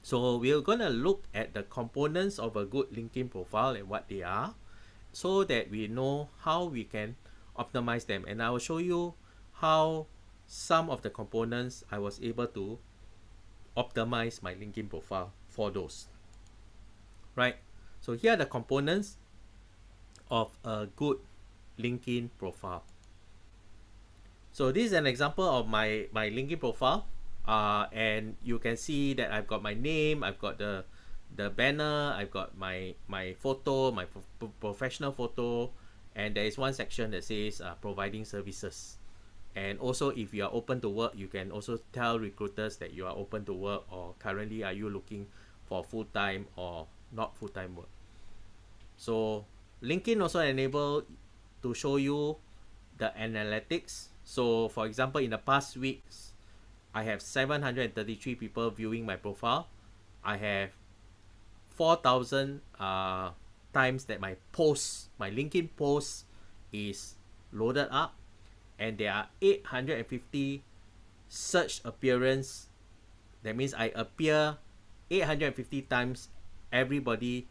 So we're gonna look at the components of a good LinkedIn profile and what they are, so that we know how we can optimize them. And I will show you how some of the components I was able to optimize my LinkedIn profile for those. Right? So here are the components of a good LinkedIn profile. So this is an example of my LinkedIn profile. And you can see that I've got my name, I've got the banner, I've got my photo, my professional photo, and there is one section that says providing services. And also, if you are open to work, you can also tell recruiters that you are open to work, or currently are you looking for full-time or not full-time work. So LinkedIn also enable to show you the analytics. So for example, in the past weeks, I have 733 people viewing my profile. I have 4,000 times that my LinkedIn post is loaded up, and there are 850 search appearance. That means I appear 850 times everybody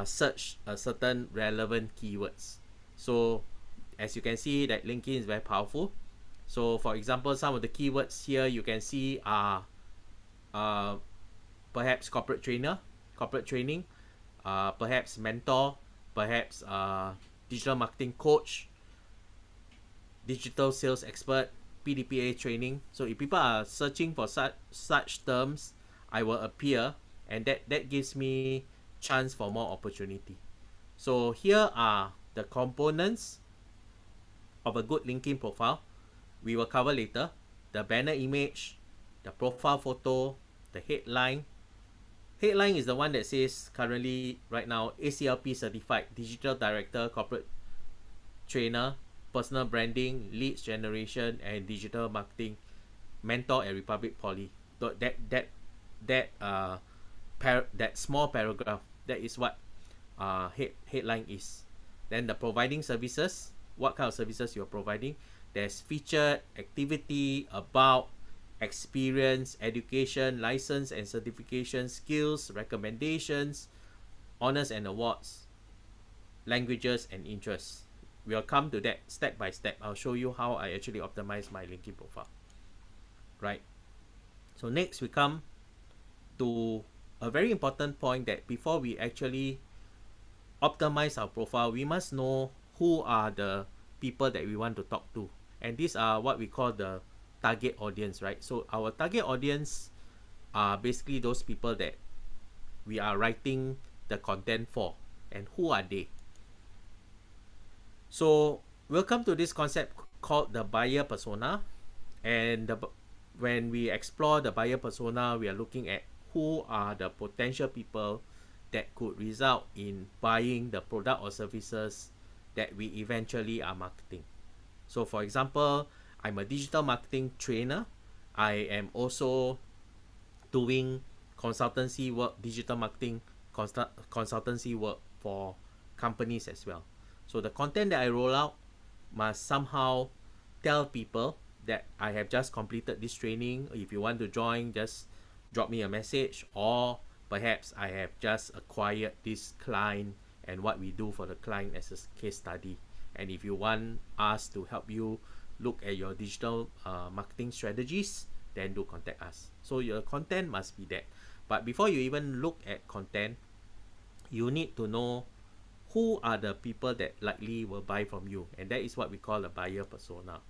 search a certain relevant keywords. So as you can see, that LinkedIn is very powerful. So for example, some of the keywords here you can see are perhaps corporate training, perhaps mentor, perhaps digital marketing coach, digital sales expert, PDPA training. So if people are searching for such terms, I will appear, and that gives me chance for more opportunity. So here are the components of a good LinkedIn profile. We will cover later: the banner image, the profile photo, the headline. Headline is the one that says currently right now ACLP certified digital director, corporate trainer, personal branding, leads generation, and digital marketing mentor at Republic Poly. That small paragraph, that is what headline is. Then the providing services, what kind of services you're providing. There's featured, activity, about, experience, education, license and certification, skills, recommendations, honors and awards, languages and interests. We'll come to that step by step. I'll show you how I actually optimize my LinkedIn profile. Right. So next we come to a very important point, that before we actually optimize our profile, we must know who are the people that we want to talk to. And these are what we call the target audience, right? So our target audience are basically those people that we are writing the content for. And who are they? So we'll come to this concept called the buyer persona. And when we explore the buyer persona, we are looking at who are the potential people that could result in buying the product or services that we eventually are marketing. So for example, I'm a digital marketing trainer. I am also doing consultancy work, digital marketing consultancy work for companies as well. So the content that I roll out must somehow tell people that I have just completed this training. If you want to join, just drop me a message, or perhaps I have just acquired this client and what we do for the client as a case study. And if you want us to help you look at your digital marketing strategies, then do contact us. So your content must be that. But before you even look at content, you need to know who are the people that likely will buy from you. And that is what we call a buyer persona.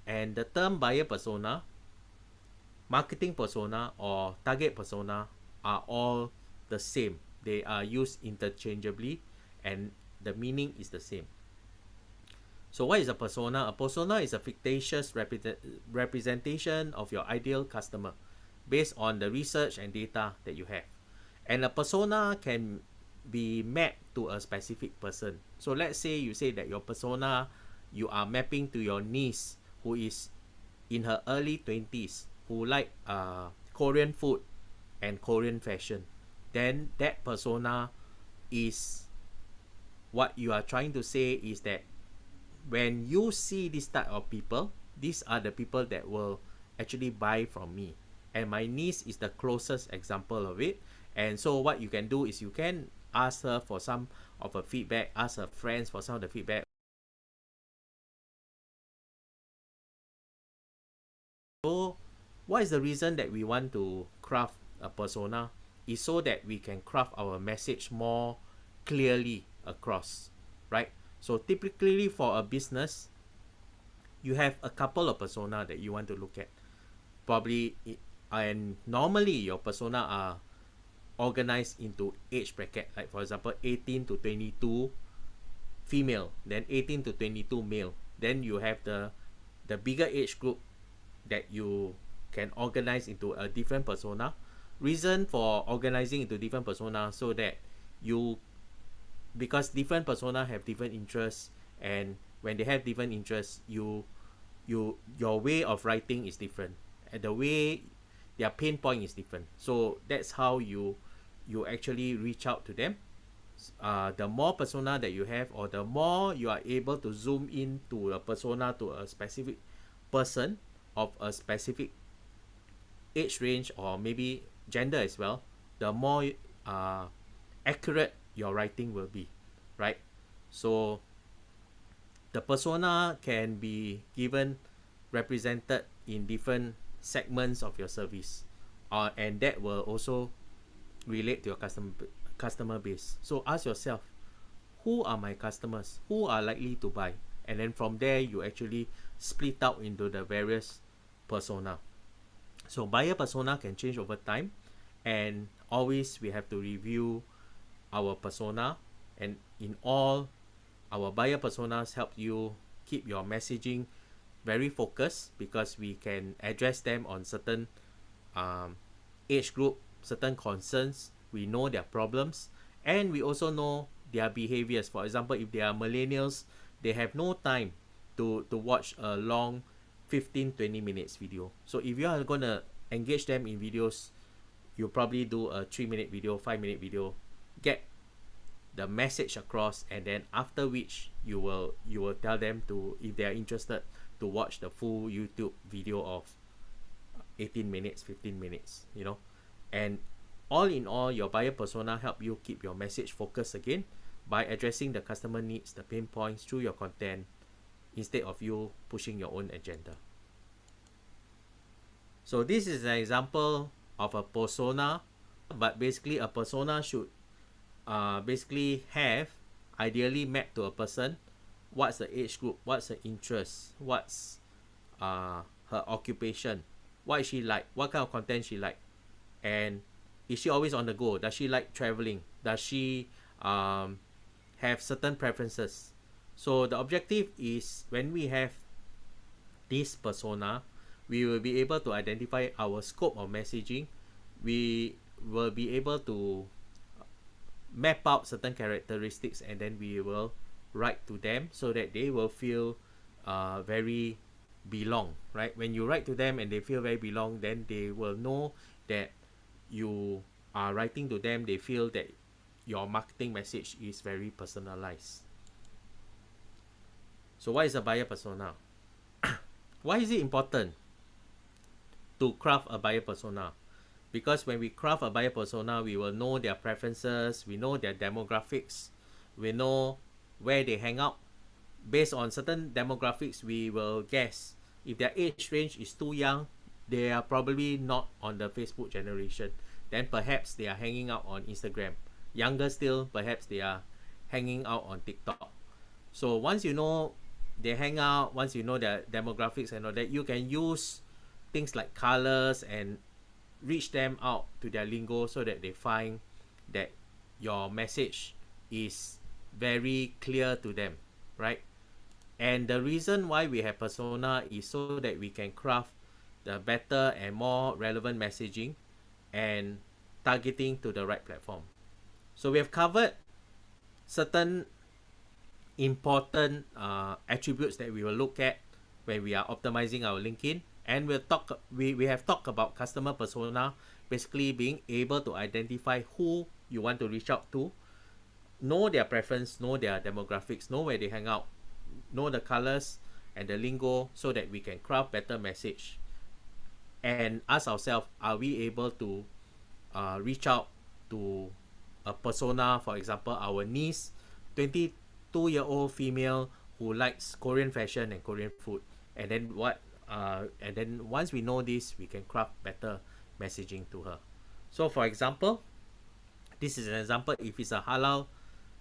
And the term buyer persona, marketing persona, or target persona are all the same. They are used interchangeably, and the meaning is the same. So what is a persona? A persona is a fictitious representation of your ideal customer based on the research and data that you have. And a persona can be mapped to a specific person. So let's say you say that your persona, you are mapping to your niece who is in her early 20s, who like Korean food and Korean fashion. Then that persona is what you are trying to say is that when you see this type of people, these are the people that will actually buy from me. and my niece is the closest example of it. And so what you can do is you can ask her for some of her feedback, ask her friends for some of the feedback. So what is the reason that we want to craft a persona? Is so that we can craft our message more clearly across, right? So typically for a business, you have a couple of persona that you want to look at. Probably, and normally your persona are organized into age bracket. Like for example, 18 to 22 female, then 18 to 22 male. Then you have the bigger age group that you can organize into a different persona. Reason for organizing into different persona, so that you, because different persona have different interests, and when they have different interests, your way of writing is different, and the way their pain point is different. So that's how you actually reach out to them. The more persona that you have, or the more you are able to zoom in to a persona, to a specific person of a specific age range, or maybe gender as well, the more accurate your writing will be, right? So the persona can be given, represented in different segments of your service, and that will also relate to your customer base. So ask yourself, who are my customers? Who are likely to buy? And then from there, you actually split out into the various persona. So buyer persona can change over time, and always we have to review our persona. And in all, our buyer personas help you keep your messaging very focused, because we can address them on certain age group, certain concerns. We know their problems, and we also know their behaviors. For example, if they are millennials, they have no time to watch a long 15-20 minutes video. So if you are going to engage them in videos, you probably do a 3-minute video, 5-minute video, get the message across, and then after which you will tell them to, if they are interested, to watch the full YouTube video of 18 minutes, 15 minutes, and all in all, your buyer persona help you keep your message focused again, by addressing the customer needs, the pain points through your content, instead of you pushing your own agenda. So this is an example of a persona, but basically a persona should basically have, ideally mapped to a person, what's the age group, what's the interest, what's her occupation, what is she like, what kind of content she like, and is she always on the go, does she like traveling, does she have certain preferences. So the objective is, when we have this persona, we will be able to identify our scope of messaging. We will be able to map out certain characteristics, and then we will write to them, so that they will feel very belong, right? When you write to them and they feel very belong, then they will know that you are writing to them. They feel that your marketing message is very personalized. So what is a buyer persona? Why is it important to craft a buyer persona? Because when we craft a buyer persona, we will know their preferences, we know their demographics, we know where they hang out. Based on certain demographics, we will guess if their age range is too young, they are probably not on the Facebook generation. Then perhaps they are hanging out on Instagram. Younger still, perhaps they are hanging out on TikTok. So once you know they hang out, once you know their demographics and all that, you can use things like colors and reach them out to their lingo, so that they find that your message is very clear to them, right? And the reason why we have persona is so that we can craft the better and more relevant messaging and targeting to the right platform. So we have covered certain important attributes that we will look at when we are optimizing our LinkedIn. And we have talked about customer persona, basically being able to identify who you want to reach out to, know their preference, know their demographics, know where they hang out, know the colors and the lingo, so that we can craft better message and ask ourselves, are we able to reach out to a persona, for example, our niece, 22-year-old female who likes Korean fashion and Korean food. And then and then once we know this, we can craft better messaging to her. So for example, this is an example. If it's a halal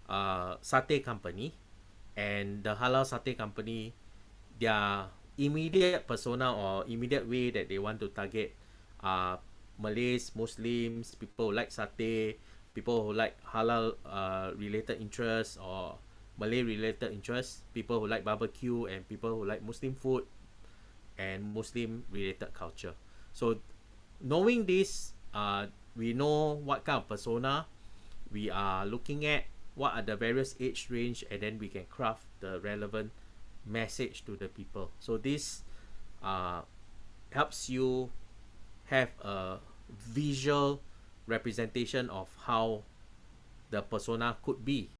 satay company, and the halal satay company, their immediate persona or immediate way that they want to target are Malays, Muslims, people who like satay, people who like halal related interests or Malay related interests, people who like barbecue, and people who like Muslim food and Muslim related culture. So knowing this, we know what kind of persona we are looking at, what are the various age range, and then we can craft the relevant message to the people. So this uh, helps you have a visual representation of how the persona could be.